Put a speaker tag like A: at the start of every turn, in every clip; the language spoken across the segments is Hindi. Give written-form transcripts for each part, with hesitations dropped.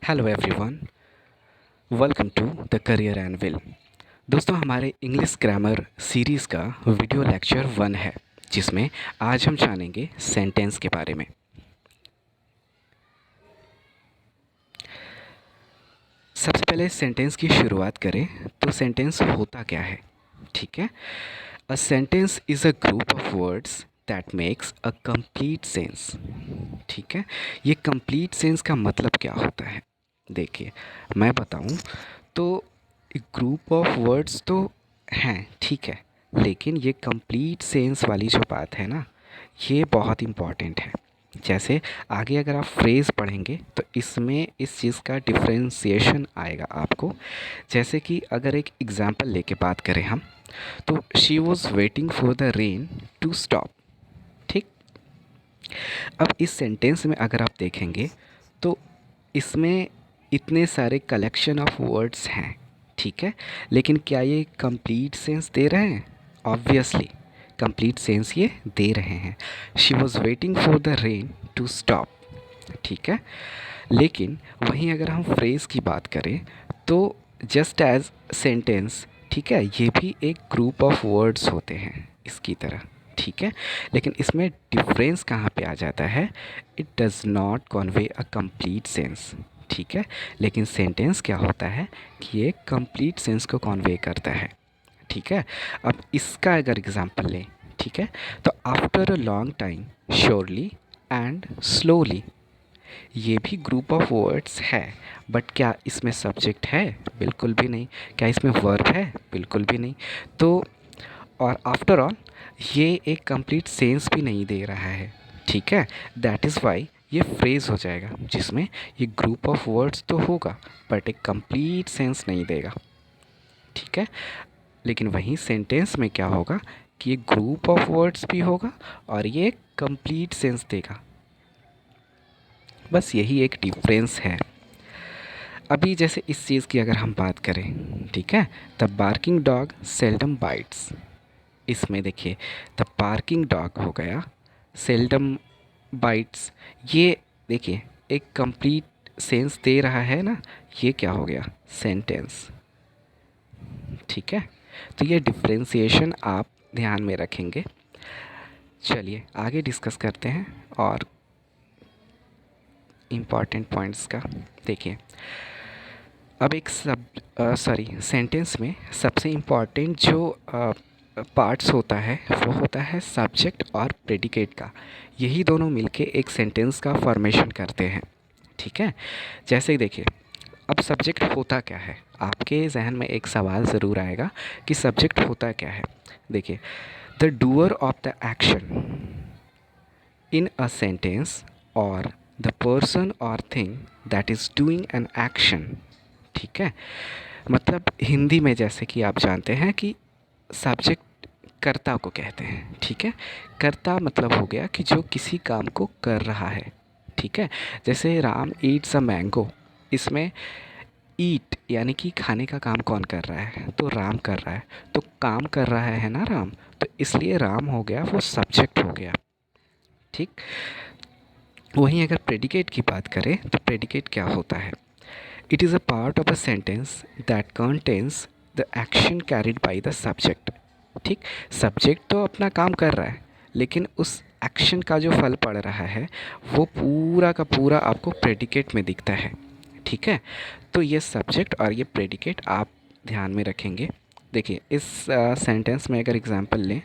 A: Hello everyone, welcome to the career anvil. दोस्तों, हमारे इंग्लिश ग्रामर सीरीज़ का वीडियो लेक्चर 1 है, जिसमें आज हम जानेंगे सेंटेंस के बारे में। सबसे पहले सेंटेंस की शुरुआत करें तो सेंटेंस होता क्या है। ठीक है, a sentence is a group of words that makes a complete sense. ठीक है, ये कंप्लीट सेंस का मतलब क्या होता है? देखिए, मैं बताऊं तो ग्रुप ऑफ वर्ड्स तो हैं, ठीक है, लेकिन ये कंप्लीट सेंस वाली जो बात है ना, ये बहुत इम्पॉर्टेंट है। जैसे आगे अगर आप फ्रेज़ पढ़ेंगे तो इसमें इस चीज़ का डिफ्रेंसिएशन आएगा आपको। जैसे कि अगर एक एग्ज़ाम्पल लेके बात करें हम, तो she was waiting for the rain to stop. ठीक, अब इस सेंटेंस में अगर आप देखेंगे तो इसमें इतने सारे कलेक्शन ऑफ वर्ड्स हैं, ठीक है, लेकिन क्या ये कंप्लीट सेंस दे रहे हैं? ऑब्वियसली कंप्लीट सेंस ये दे रहे हैं। She was waiting for the rain to stop. ठीक है, लेकिन वहीं अगर हम फ्रेज़ की बात करें तो जस्ट एज सेंटेंस, ठीक है, ये भी एक ग्रुप ऑफ वर्ड्स होते हैं इसकी तरह। ठीक है, लेकिन इसमें डिफरेंस कहाँ पे आ जाता है? It does not convey a complete sense. ठीक है, लेकिन सेंटेंस क्या होता है कि ये कंप्लीट सेंस को कन्वे करता है। ठीक है, अब इसका अगर एग्जांपल लें, ठीक है, तो after a long time, surely and slowly, ये भी ग्रुप ऑफ वर्ड्स है, बट क्या इसमें सब्जेक्ट है? बिल्कुल भी नहीं। क्या इसमें वर्ब है? बिल्कुल भी नहीं। तो और आफ्टर ऑल ये एक कंप्लीट सेंस भी नहीं दे रहा है। ठीक है, दैट इज़ वाई ये फ्रेज़ हो जाएगा, जिसमें ये ग्रुप ऑफ वर्ड्स तो होगा बट एक कंप्लीट सेंस नहीं देगा। ठीक है, लेकिन वहीं सेंटेंस में क्या होगा कि ये ग्रुप ऑफ वर्ड्स भी होगा और ये कंप्लीट सेंस देगा। बस यही एक डिफरेंस है। अभी जैसे इस चीज़ की अगर हम बात करें, ठीक है, the barking dog seldom bytes. इसमें देखिए, द बार्किंग डॉग हो गया, सेल्डम बाइट्स, ये देखिए एक कंप्लीट सेंस दे रहा है ना, ये क्या हो गया? सेंटेंस। ठीक है, तो ये डिफ्रेंसिएशन आप ध्यान में रखेंगे। चलिए आगे डिस्कस करते हैं और इम्पॉर्टेंट पॉइंट्स का। देखिए, अब एक सेंटेंस में सबसे इम्पॉर्टेंट जो पार्ट्स होता है वो होता है सब्जेक्ट और प्रेडिकेट का। यही दोनों मिलके एक सेंटेंस का फॉर्मेशन करते हैं। ठीक है, जैसे देखिए, अब सब्जेक्ट होता क्या है? आपके जहन में एक सवाल ज़रूर आएगा कि सब्जेक्ट होता क्या है। देखिए, the doer of the action in a sentence और द पर्सन और thing that is doing an action. ठीक है, मतलब हिंदी में जैसे कि आप जानते हैं कि सब्जेक्ट कर्ता को कहते हैं। ठीक है, कर्ता मतलब हो गया कि जो किसी काम को कर रहा है। ठीक है, जैसे राम ईट्स अ मैंगो, इसमें ईट यानी कि खाने का काम कौन कर रहा है? तो राम कर रहा है। तो काम कर रहा है ना राम, तो इसलिए राम हो गया, वो सब्जेक्ट हो गया। ठीक, वहीं अगर प्रेडिकेट की बात करें तो प्रेडिकेट क्या होता है? It is a part of a sentence that contains the action carried by the subject. ठीक, सब्जेक्ट तो अपना काम कर रहा है, लेकिन उस एक्शन का जो फल पड़ रहा है वो पूरा का पूरा आपको प्रेडिकेट में दिखता है। ठीक है, तो ये सब्जेक्ट और ये प्रेडिकेट आप ध्यान में रखेंगे। देखिए, इस सेंटेंस में अगर एग्जांपल लें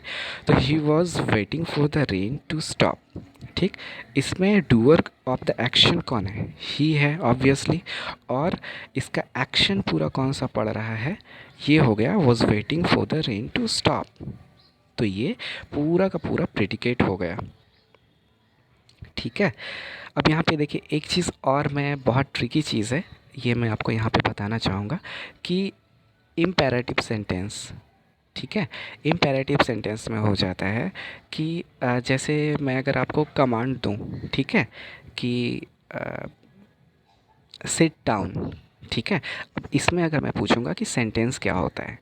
A: तो he was waiting for the rain to stop. ठीक, इसमें डूअर ऑफ द एक्शन कौन है? ही है ऑब्वियसली, और इसका एक्शन पूरा कौन सा पड़ रहा है? ये हो गया was waiting for the rain to stop. तो ये पूरा का पूरा प्रेडिकेट हो गया। ठीक है, अब यहाँ पे देखिए एक चीज़ और, मैं बहुत ट्रिकी चीज़ है ये मैं आपको यहाँ पे बताना चाहूँगा कि इम्पेरेटिव सेंटेंस। ठीक है, इम्पेरेटिव सेंटेंस में हो जाता है कि जैसे मैं अगर आपको कमांड दूँ, ठीक है, कि सिट डाउन। ठीक है, अब इसमें अगर मैं पूछूंगा कि सेंटेंस क्या होता है,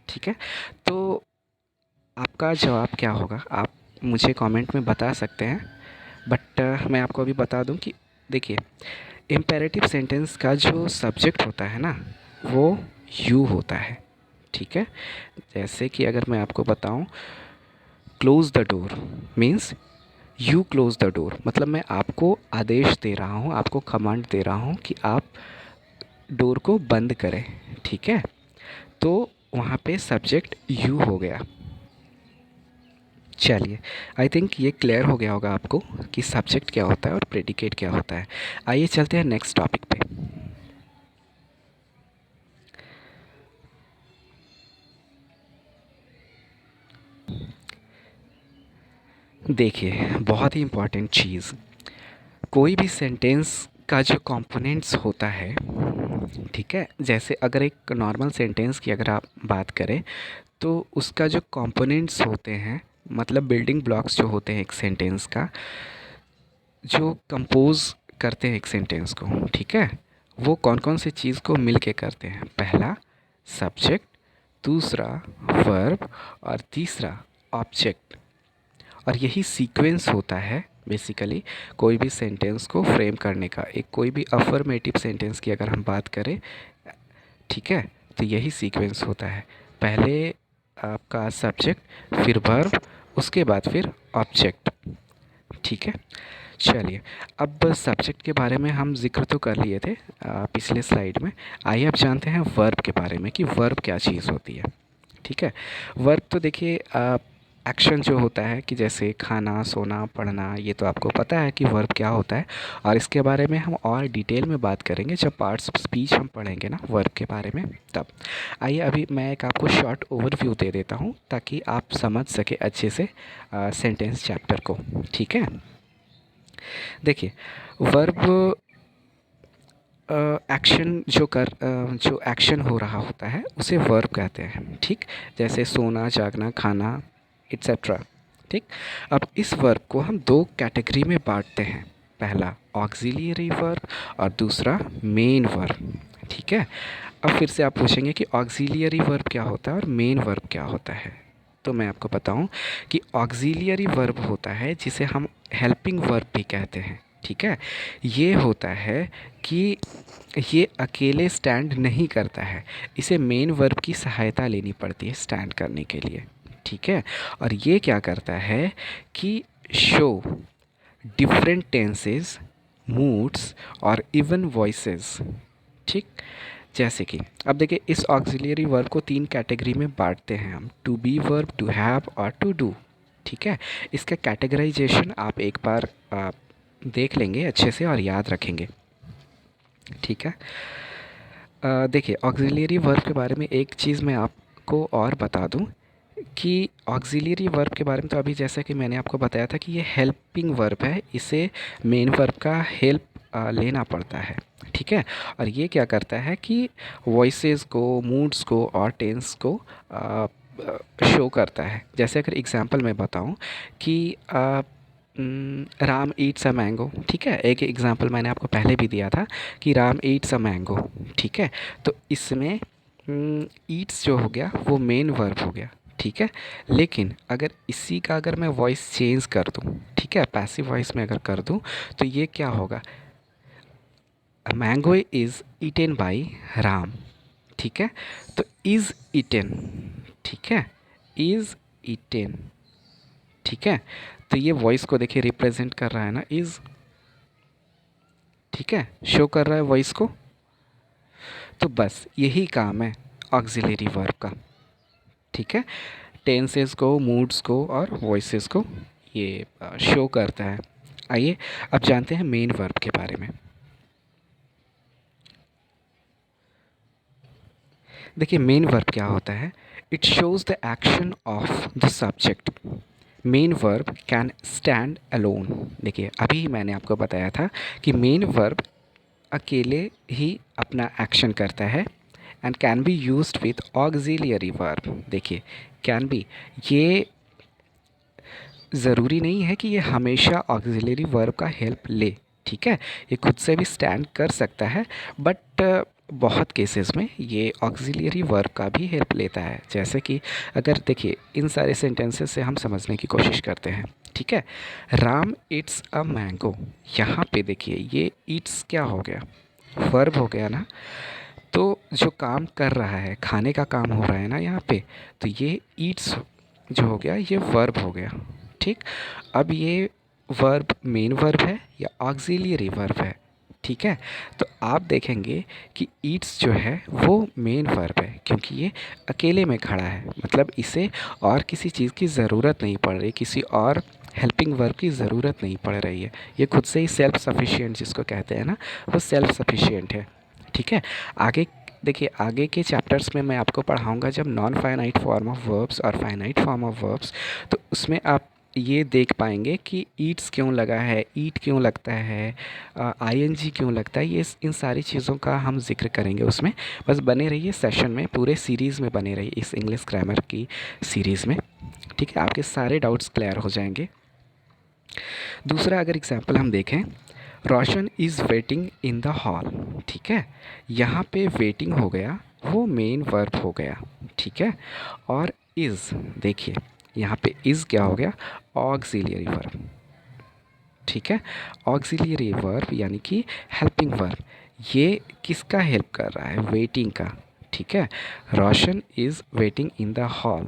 A: ठीक है, तो आपका जवाब क्या होगा? आप मुझे कमेंट में बता सकते हैं, बट मैं आपको अभी बता दूं कि देखिए, इम्पेरेटिव सेंटेंस का जो सब्जेक्ट होता है ना, वो यू होता है, ठीक है। जैसे कि अगर मैं आपको बताऊं, close the door means you close the door, मतलब मैं आपको आदेश दे रहा हूँ, आपको कमांड दे रहा हूँ कि आप डोर को बंद करें, ठीक है। तो वहाँ पे सब्जेक्ट यू हो गया। चलिए, आई थिंक ये क्लियर हो गया होगा आपको कि सब्जेक्ट क्या होता है और प्रेडिकेट क्या होता है। आइए चलते हैं नेक्स्ट टॉपिक पे। देखिए, बहुत ही इम्पॉर्टेंट चीज़, कोई भी सेंटेंस का जो कंपोनेंट्स होता है, ठीक है, जैसे अगर एक नॉर्मल सेंटेंस की अगर आप बात करें तो उसका जो कंपोनेंट्स होते हैं, मतलब बिल्डिंग ब्लॉक्स जो होते हैं एक सेंटेंस का, जो कंपोज करते हैं एक सेंटेंस को, ठीक है, वो कौन कौन सी चीज़ को मिल के करते हैं। पहला सब्जेक्ट, दूसरा वर्ब और तीसरा ऑब्जेक्ट। और यही सीक्वेंस होता है बेसिकली कोई भी सेंटेंस को फ्रेम करने का। एक कोई भी अफर्मेटिव सेंटेंस की अगर हम बात करें, ठीक है, तो यही सीक्वेंस होता है। पहले आपका सब्जेक्ट, फिर वर्ब, उसके बाद फिर ऑब्जेक्ट, ठीक है। चलिए, अब सब्जेक्ट के बारे में हम ज़िक्र तो कर लिए थे पिछले स्लाइड में। आइए अब जानते हैं वर्ब के बारे में कि वर्ब क्या चीज़ होती है, ठीक है। वर्ब तो देखिए एक्शन जो होता है कि जैसे खाना, सोना, पढ़ना, ये तो आपको पता है कि वर्ब क्या होता है। और इसके बारे में हम और डिटेल में बात करेंगे जब पार्ट्स ऑफ स्पीच हम पढ़ेंगे ना वर्ब के बारे में तब। आइए अभी मैं एक आपको शॉर्ट ओवरव्यू दे देता हूँ ताकि आप समझ सके अच्छे से सेंटेंस चैप्टर को, ठीक है। देखिए, वर्ब एक्शन जो एक्शन हो रहा होता है उसे वर्ब कहते हैं, ठीक। जैसे सोना, जागना, खाना, एट्सेट्रा, ठीक। अब इस वर्ब को हम दो कैटेगरी में बांटते हैं, पहला ऑक्सिलियरी वर्ब और दूसरा मेन वर्ब, ठीक है। अब फिर से आप पूछेंगे कि ऑक्सिलियरी वर्ब क्या होता है और मेन वर्ब क्या होता है। तो मैं आपको बताऊं कि ऑक्सिलियरी वर्ब होता है जिसे हम हेल्पिंग वर्ब भी कहते हैं, ठीक है। ये होता है कि ये अकेले स्टैंड नहीं करता है, इसे मेन वर्ब की सहायता लेनी पड़ती है स्टैंड करने के लिए, ठीक है। और ये क्या करता है कि शो डिफरेंट टेंसेस, मूड्स और इवन वॉइसेस, ठीक। जैसे कि अब देखिए, इस ऑक्सिलियरी वर्ब को तीन कैटेगरी में बांटते हैं हम, to be verb, to have और टू डू, ठीक है। इसका कैटेगराइजेशन आप एक बार देख लेंगे अच्छे से और याद रखेंगे, ठीक है। देखिए, ऑक्सिलियरी वर्ब के बारे में एक चीज़ मैं आपको और बता दूं कि ऑक्सिलियरी वर्ब के बारे में तो अभी जैसा कि मैंने आपको बताया था कि ये हेल्पिंग वर्ब है, इसे मेन वर्ब का हेल्प लेना पड़ता है, ठीक है। और ये क्या करता है कि वॉइसेस को, मूड्स को और टेंस को शो करता है। जैसे अगर एग्जांपल मैं बताऊं कि राम ईट्स अ मैंगो, ठीक है, एक एग्जांपल मैंने आपको पहले भी दिया था कि राम ईट्स अ मैंगो, ठीक है। तो इसमें ईट्स जो हो गया वो मेन वर्ब हो गया, ठीक है। लेकिन अगर इसी का अगर मैं वॉइस चेंज कर दूं, ठीक है, पैसिव वॉइस में अगर कर दूं, तो ये क्या होगा, mango is eaten by Ram, ठीक है। तो इज़ ईटेन, ठीक है, इज़ ईटेन, ठीक है। तो ये वॉइस को देखिए रिप्रेजेंट कर रहा है ना, इज़, ठीक है, शो कर रहा है वॉइस को। तो बस यही काम है ऑक्सिलरी वर्ब का, ठीक है। टेंसेस को, मूड्स को और वॉइसेस को ये शो करता है। आइए अब जानते हैं मेन वर्ब के बारे में। देखिए, मेन वर्ब क्या होता है, it shows the action of the subject. Main verb can stand alone. देखिए, अभी मैंने आपको बताया था कि मेन वर्ब अकेले ही अपना एक्शन करता है and can be used with auxiliary verb. देखिए, कैन बी, ये ज़रूरी नहीं है कि ये हमेशा ऑक्सिलरी वर्ब का हेल्प ले, ठीक है। ये खुद से भी स्टैंड कर सकता है, बट बहुत केसेस में ये ऑक्सिलरी वर्ब का भी हेल्प लेता है। जैसे कि अगर देखिए, इन सारे सेंटेंसेस से हम समझने की कोशिश करते हैं। ठीक है। राम ईट्स अ मैंगो, यहाँ पे देखिए ये ईट्स क्या हो गया, वर्ब हो गया ना। तो जो काम कर रहा है, खाने का काम हो रहा है ना यहाँ पे, तो ये ईट्स जो हो गया ये वर्ब हो गया। ठीक। अब ये वर्ब मेन वर्ब है या ऑक्सिलियरी वर्ब है? ठीक है। तो आप देखेंगे कि ईट्स जो है वो मेन वर्ब है, क्योंकि ये अकेले में खड़ा है, मतलब इसे और किसी चीज़ की ज़रूरत नहीं पड़ रही, किसी और हेल्पिंग वर्ब की ज़रूरत नहीं पड़ रही है। ये खुद से ही सेल्फ सफिशिएंट जिसको कहते हैं ना, वो सेल्फ सफिशिएंट है। ठीक है। आगे देखिए, आगे के चैप्टर्स में मैं आपको पढ़ाऊंगा जब non finite form of verbs और फाइनाइट फॉर्म ऑफ वर्ब्स, तो उसमें आप ये देख पाएंगे कि ईट्स क्यों लगा है, ईट क्यों लगता है, आईएनजी क्यों लगता है, ये इन सारी चीज़ों का हम जिक्र करेंगे उसमें। बस बने रहिए सेशन में, पूरे सीरीज़ में बने रहिए, इस इंग्लिश ग्रामर की सीरीज़ में। ठीक है, आपके सारे डाउट्स क्लियर हो जाएंगे। दूसरा अगर एग्जाम्पल हम देखें, Roshan is waiting in the hall. ठीक है, यहाँ पे वेटिंग हो गया, वो मेन वर्ब हो गया। ठीक है। और इज़, देखिए यहाँ पे इज़ क्या हो गया, ऑक्सिलियरी वर्ब। ठीक है। ऑक्सिलियरी वर्ब यानी कि हेल्पिंग वर्ब, ये किसका हेल्प कर रहा है, वेटिंग का। ठीक है। Roshan is waiting in the hall.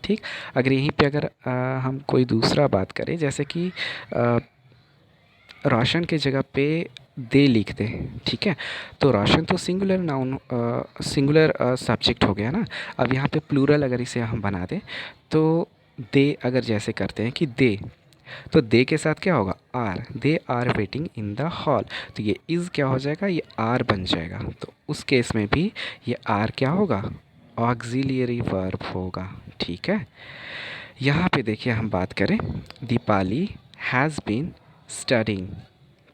A: ठीक। अगर यहीं पे अगर हम कोई दूसरा बात करें, जैसे कि रोशन के जगह पे दे लिख दें। ठीक है। तो रोशन तो सिंगुलर नाउन, सिंगुलर सब्जेक्ट हो गया ना। अब यहाँ पे प्लूरल अगर इसे हम बना दें, तो दे अगर जैसे करते हैं कि दे, तो दे के साथ क्या होगा, are, they are waiting in the hall. तो ये इज़ क्या हो जाएगा, ये आर बन जाएगा। तो उस केस में भी ये आर क्या होगा, ऑक्सिलियरी वर्ब होगा। ठीक है। यहाँ पे देखिए हम बात करें, दीपाली हैज़ बीन स्टडिंग।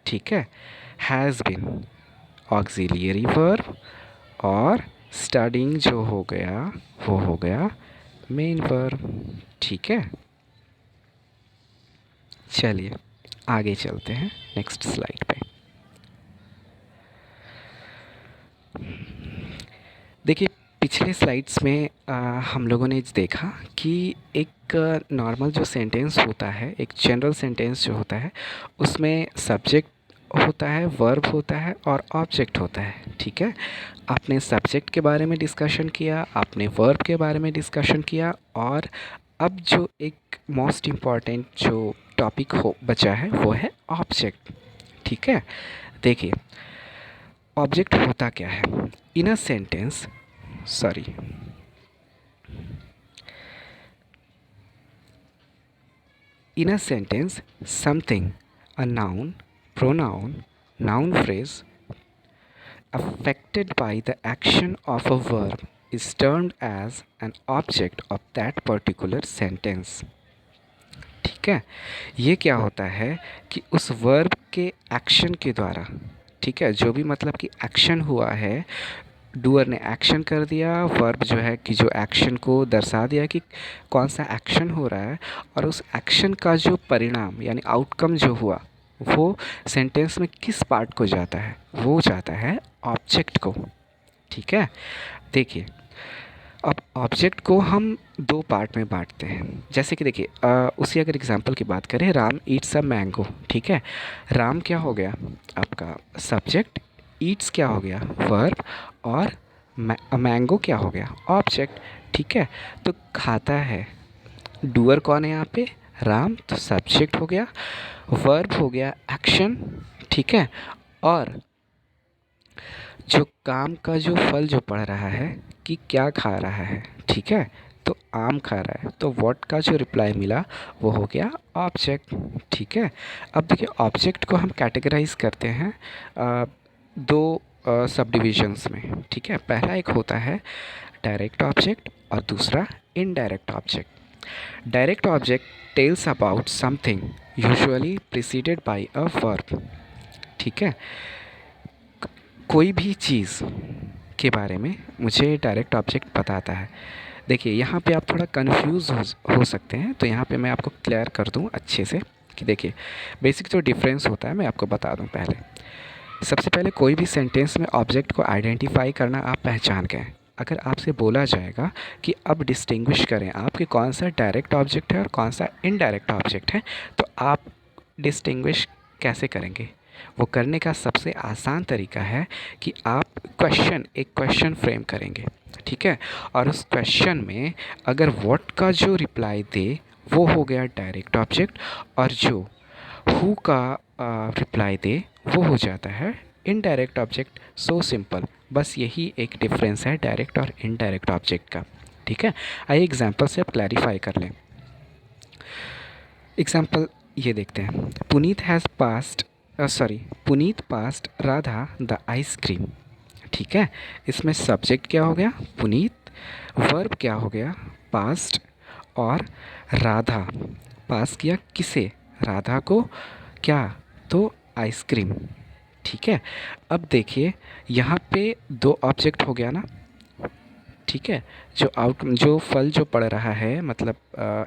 A: ठीक है। हैज़ बीन ऑक्सिलियरी वर्ब, और स्टडिंग जो हो गया वो हो गया मेन वर्ब। ठीक है। चलिए आगे चलते हैं नेक्स्ट स्लाइड पे। देखिए, पिछले स्लाइड्स में हम लोगों ने देखा कि एक नॉर्मल जो सेंटेंस होता है, एक जनरल सेंटेंस जो होता है, उसमें सब्जेक्ट होता है, वर्ब होता है और ऑब्जेक्ट होता है। ठीक है। आपने सब्जेक्ट के बारे में डिस्कशन किया, आपने वर्ब के बारे में डिस्कशन किया, और अब जो एक मोस्ट इम्पॉर्टेंट जो टॉपिक हो बचा है वो है ऑब्जेक्ट। ठीक है। देखिए, ऑब्जेक्ट होता क्या है in a sentence, sorry, in a sentence something, a noun, pronoun, noun phrase affected by the action of a verb is termed as an object of that particular sentence. ठीक है। ये क्या होता है कि उस वर्ब के एक्शन के द्वारा, ठीक है, जो भी मतलब कि एक्शन हुआ है, डूअर ने एक्शन कर दिया, वर्ब जो है कि जो एक्शन को दर्शा दिया कि कौन सा एक्शन हो रहा है, और उस एक्शन का जो परिणाम यानी आउटकम जो हुआ वो सेंटेंस में किस पार्ट को जाता है, वो जाता है ऑब्जेक्ट को। ठीक है। देखिए, अब ऑब्जेक्ट को हम दो पार्ट में बांटते हैं। जैसे कि देखिए, उसी अगर एग्जांपल की बात करें, राम ईट्स अ मैंगो। ठीक है। राम क्या हो गया आपका सब्जेक्ट, ईट्स क्या हो गया वर्ब, और मैंगो क्या हो गया ऑब्जेक्ट। ठीक है। तो खाता है, डूअर कौन है यहाँ पे, राम, तो सब्जेक्ट हो गया, वर्ब हो गया एक्शन। ठीक है। और जो काम का जो फल जो पढ़ रहा है कि क्या खा रहा है, ठीक है, तो आम खा रहा है, तो व्हाट का जो रिप्लाई मिला वो हो गया ऑब्जेक्ट। ठीक है। अब देखिए, ऑब्जेक्ट को हम कैटेगराइज करते हैं दो सब डिविजन्स में। ठीक है। पहला एक होता है डायरेक्ट ऑब्जेक्ट और दूसरा indirect object. Direct object tells about something usually preceded by a verb. ठीक है। कोई भी चीज़ के बारे में मुझे डायरेक्ट ऑब्जेक्ट बताता है। देखिए, यहाँ पे आप थोड़ा कंफ्यूज हो सकते हैं, तो यहाँ पे मैं आपको क्लियर कर दूँ अच्छे से कि देखिए, बेसिक जो डिफरेंस होता है मैं आपको बता दूँ। पहले, सबसे पहले कोई भी सेंटेंस में ऑब्जेक्ट को आइडेंटिफाई करना आप पहचान गए। अगर आपसे बोला जाएगा कि अब डिस्टिंग्विश करें आप कि कौन सा डायरेक्ट ऑब्जेक्ट है और कौन सा इनडायरेक्ट ऑब्जेक्ट है, तो आप डिस्टिंग्विश कैसे करेंगे? वो करने का सबसे आसान तरीका है कि आप एक क्वेश्चन फ्रेम करेंगे, ठीक है? और उस क्वेश्चन में अगर व्हाट का जो रिप्लाई दे वो हो गया डायरेक्ट ऑब्जेक्ट, और जो हु का रिप्लाई दे वो हो जाता है इनडायरेक्ट ऑब्जेक्ट। सो सिंपल, बस यही एक डिफरेंस है डायरेक्ट और इनडायरेक्ट ऑब्जेक्ट का, ठीक है? आइए एग्जांपल से अब क्लैरिफाई कर लें। एग्जाम्पल ये देखते हैं, Puneet past Radha the ice cream, ठीक है? इसमें सब्जेक्ट क्या हो गया? पुनीत। वर्ब क्या हो गया? पास्ट। और राधा, पास किया किसे? राधा को। क्या? तो आइसक्रीम, ठीक है? अब देखिए यहाँ पे दो ऑब्जेक्ट हो गया ना, ठीक है? जो फल जो पड़ रहा है मतलब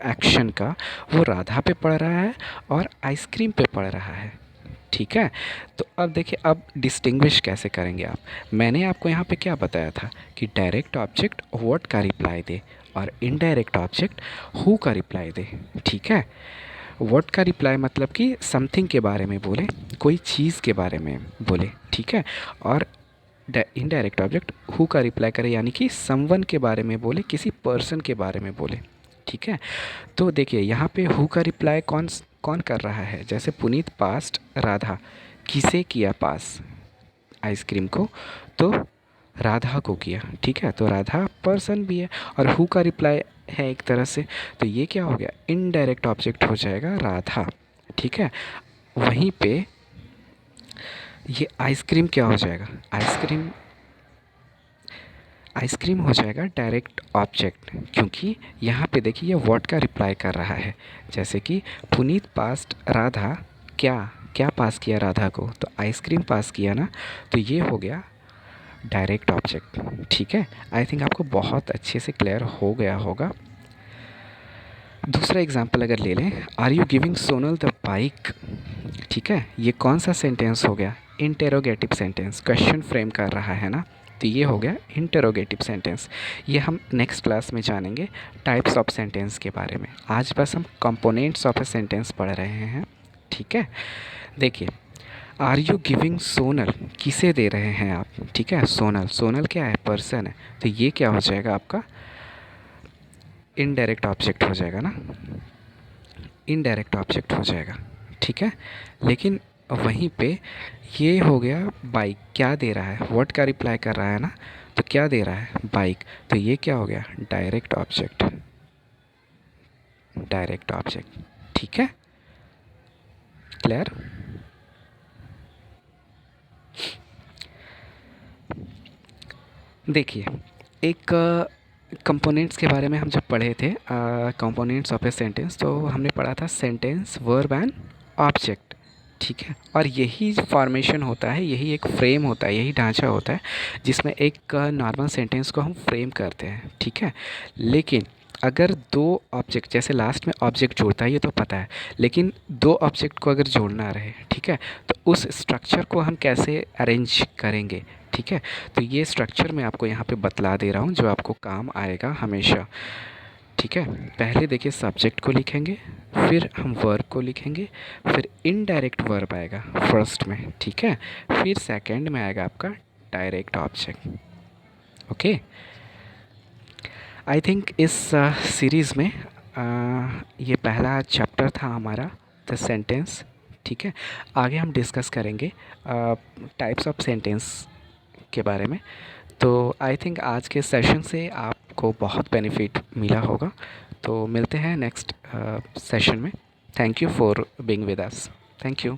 A: एक्शन का, वो राधा पे पड़ रहा है और आइसक्रीम पे पड़ रहा है, ठीक है? तो अब देखिए अब डिस्टिंग्विश कैसे करेंगे आप। मैंने आपको यहाँ पे क्या बताया था कि डायरेक्ट ऑब्जेक्ट व्हाट का रिप्लाई दे और इनडायरेक्ट ऑब्जेक्ट हु का रिप्लाई दे, ठीक है? व्हाट का रिप्लाई मतलब कि समथिंग के बारे में बोले, कोई चीज़ के बारे में बोले, ठीक है? और इनडायरेक्ट ऑब्जेक्ट हु का रिप्लाई करे, यानी कि समवन के बारे में बोले, किसी पर्सन के बारे में बोले, ठीक है? तो देखिए यहाँ पे हु का रिप्लाई कौन कौन कर रहा है? जैसे पुनीत पास्ट राधा, किसे किया पास? आइसक्रीम को, तो राधा को किया, ठीक है? तो राधा पर्सन भी है और हु का रिप्लाई है एक तरह से, तो ये क्या हो गया? इनडायरेक्ट ऑब्जेक्ट हो जाएगा राधा, ठीक है? वहीं पे ये आइसक्रीम क्या हो जाएगा? आइसक्रीम हो जाएगा डायरेक्ट ऑब्जेक्ट, क्योंकि यहाँ पे देखिए ये व्हाट का रिप्लाई कर रहा है। जैसे कि पुनीत पास्ट राधा, क्या क्या पास किया राधा को? तो आइसक्रीम पास किया ना, तो ये हो गया डायरेक्ट ऑब्जेक्ट, ठीक है? आई थिंक आपको बहुत अच्छे से क्लियर हो गया होगा। दूसरा एग्जाम्पल अगर ले लें, are you giving Sonal the bike, ठीक है? ये कौन सा सेंटेंस हो गया? इंटेरोगेटिव सेंटेंस, क्वेश्चन फ्रेम कर रहा है ना, तो ये हो गया इंटेरोगेटिव सेंटेंस। ये हम नेक्स्ट क्लास में जानेंगे टाइप्स ऑफ सेंटेंस के बारे में। आज बस हम कंपोनेंट्स ऑफ ए सेंटेंस पढ़ रहे हैं, ठीक है? देखिए, आर यू गिविंग सोनल, किसे दे रहे हैं आप? ठीक है, सोनल, सोनल क्या है? पर्सन है, तो ये क्या हो जाएगा आपका? इनडायरेक्ट ऑब्जेक्ट हो जाएगा ना, इनडायरेक्ट ऑब्जेक्ट हो जाएगा, ठीक है? लेकिन वहीं पे ये हो गया बाइक, क्या दे रहा है? व्हाट का रिप्लाई कर रहा है ना, तो क्या दे रहा है? बाइक, तो ये क्या हो गया? डायरेक्ट ऑब्जेक्ट, डायरेक्ट ऑब्जेक्ट, ठीक है? क्लियर? देखिए, एक कंपोनेंट्स के बारे में हम जब पढ़े थे, कंपोनेंट्स ऑफ ए सेंटेंस, तो हमने पढ़ा था सेंटेंस, वर्ब एंड ऑब्जेक्ट, ठीक है? और यही फॉर्मेशन होता है, यही एक फ्रेम होता है, यही ढांचा होता है जिसमें एक नॉर्मल सेंटेंस को हम फ्रेम करते हैं, ठीक है? लेकिन अगर दो ऑब्जेक्ट, जैसे लास्ट में ऑब्जेक्ट जोड़ता है ये तो पता है, लेकिन दो ऑब्जेक्ट को अगर जोड़ना रहे, ठीक है, तो उस स्ट्रक्चर को हम कैसे अरेंज करेंगे, ठीक है? तो ये स्ट्रक्चर मैं आपको यहाँ पे बतला दे रहा हूँ जो आपको काम आएगा हमेशा, ठीक है? पहले देखिए सब्जेक्ट को लिखेंगे, फिर हम वर्ब को लिखेंगे, फिर इनडायरेक्ट वर्ब आएगा फर्स्ट में, ठीक है? फिर सेकंड में आएगा आपका direct object, okay? I think इस सीरीज़ में ये पहला चैप्टर था हमारा, द सेंटेंस, ठीक है? आगे हम डिस्कस करेंगे टाइप्स ऑफ सेंटेंस के बारे में। तो आई थिंक आज के सेशन से आपको बहुत बेनिफिट मिला होगा। तो मिलते हैं नेक्स्ट सेशन में। Thank you for being with us. Thank you.